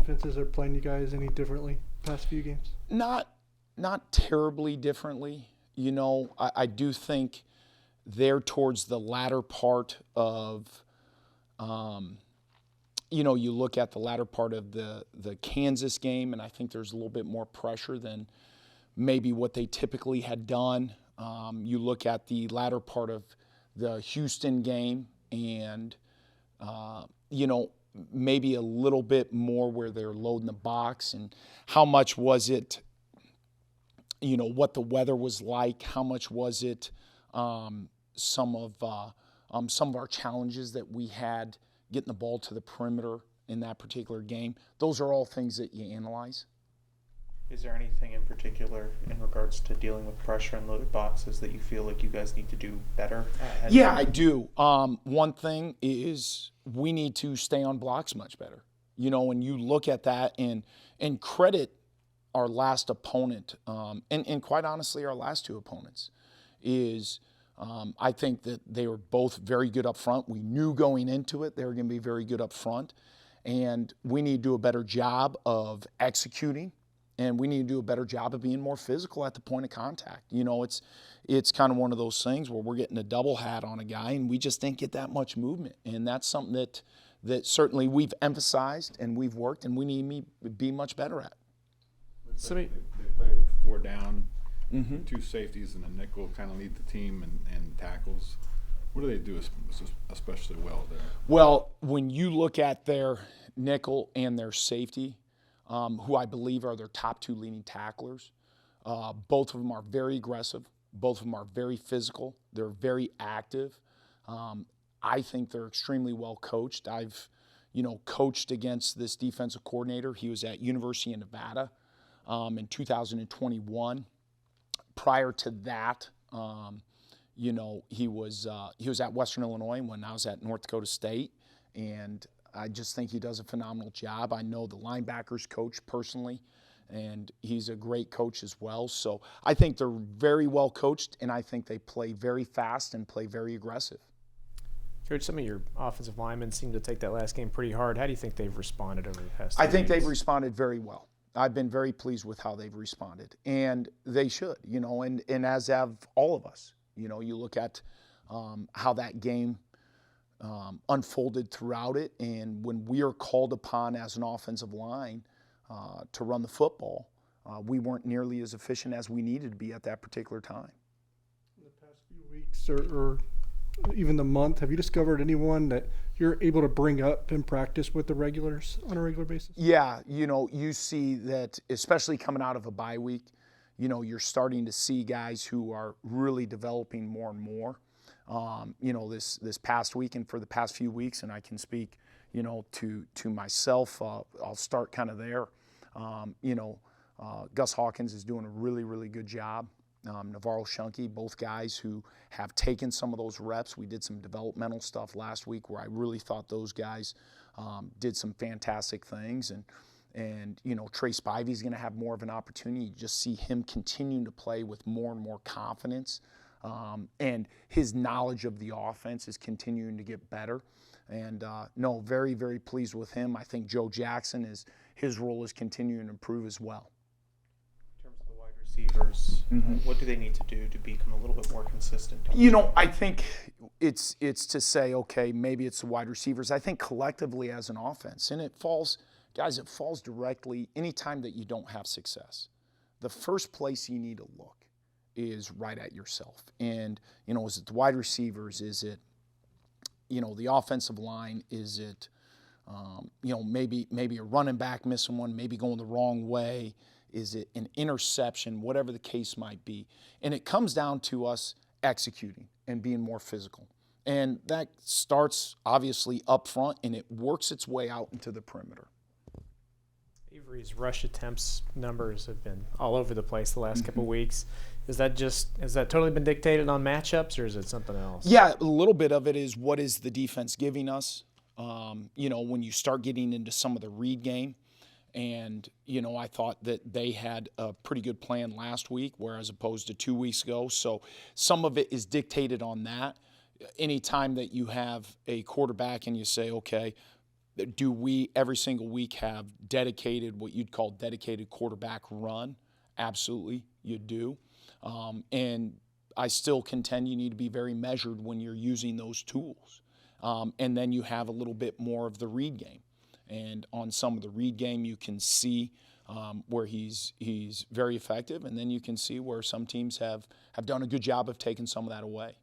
defenses are playing you guys any differently past few games? Not terribly differently. I do think they're towards the latter part of, you look at the latter part of the Kansas game, and I think there's a little bit more pressure than maybe what they typically had done. You look at the latter part of the Houston game, and, maybe a little bit more where they're loading the box. And how much was it, what the weather was like? How much was it some of our challenges that we had getting the ball to the perimeter in that particular game? Those are all things that you analyze. Is there anything in particular in regards to dealing with pressure and loaded boxes that you feel like you guys need to do better? Yeah, I do. One thing is we need to stay on blocks much better. When you look at that and credit our last opponent, and quite honestly our last two opponents, is I think that they were both very good up front. We knew going into it they were going to be very good up front, and we need to do a better job of executing. And we need to do a better job of being more physical at the point of contact. It's kind of one of those things where we're getting a double hat on a guy, and we just didn't get that much movement. And that's something that certainly we've emphasized and we've worked, and we need to be much better at. So they play with 4 down, 2 safeties, and a nickel, kind of lead the team and tackles. What do they do especially well there? Well, when you look at their nickel and their safety, who I believe are their top 2 leading tacklers. Both of them are very aggressive. Both of them are very physical. They're very active. I think they're extremely well coached. I've, coached against this defensive coordinator. He was at University of Nevada in 2021. Prior to that, he was at Western Illinois when I was at North Dakota State, and I just think he does a phenomenal job. I know the linebackers coach personally, and he's a great coach as well. So I think they're very well coached, and I think they play very fast and play very aggressive. Coach, some of your offensive linemen seem to take that last game pretty hard. How do you think they've responded over the past 2 I think games? they've responded very well. I've been very pleased with how they've responded, and they should, and as have all of us. You look at how that game unfolded throughout it, and when we are called upon as an offensive line to run the football, we weren't nearly as efficient as we needed to be at that particular time. In the past few weeks or even the month, have you discovered anyone that you're able to bring up in practice with the regulars on a regular basis? Yeah, you see that, especially coming out of a bye week, you're starting to see guys who are really developing more and more. This past week and for the past few weeks, and I can speak, to myself. I'll start kind of there. Gus Hawkins is doing a really, really good job. Navarro Shunke, both guys who have taken some of those reps. We did some developmental stuff last week where I really thought those guys did some fantastic things. And Trey Spivey's going to have more of an opportunity. You just see him continuing to play with more and more confidence. And his knowledge of the offense is continuing to get better. And very, very pleased with him. I think Joe Jackson, his role is continuing to improve as well. In terms of the wide receivers, what do they need to do to become a little bit more consistent? I think it's to say, okay, maybe it's the wide receivers. I think collectively as an offense, and it falls directly anytime that you don't have success. The first place you need to look is right at yourself. And, is it the wide receivers? Is it, the offensive line? Is it, maybe a running back missing one, maybe going the wrong way? Is it an interception? Whatever the case might be. And it comes down to us executing and being more physical. And that starts obviously up front, and it works its way out into the perimeter. Avery's rush attempts numbers have been all over the place the last couple of weeks. Has that totally been dictated on matchups, or is it something else? Yeah, a little bit of it is what is the defense giving us. When you start getting into some of the read game, and I thought that they had a pretty good plan last week, whereas opposed to 2 weeks ago. So some of it is dictated on that. Anytime that you have a quarterback and you say, okay, Do we every single week have dedicated, what you'd call dedicated quarterback run? Absolutely, you do. And I still contend you need to be very measured when you're using those tools. And then you have a little bit more of the read game. And on some of the read game, you can see where he's very effective, and then you can see where some teams have done a good job of taking some of that away.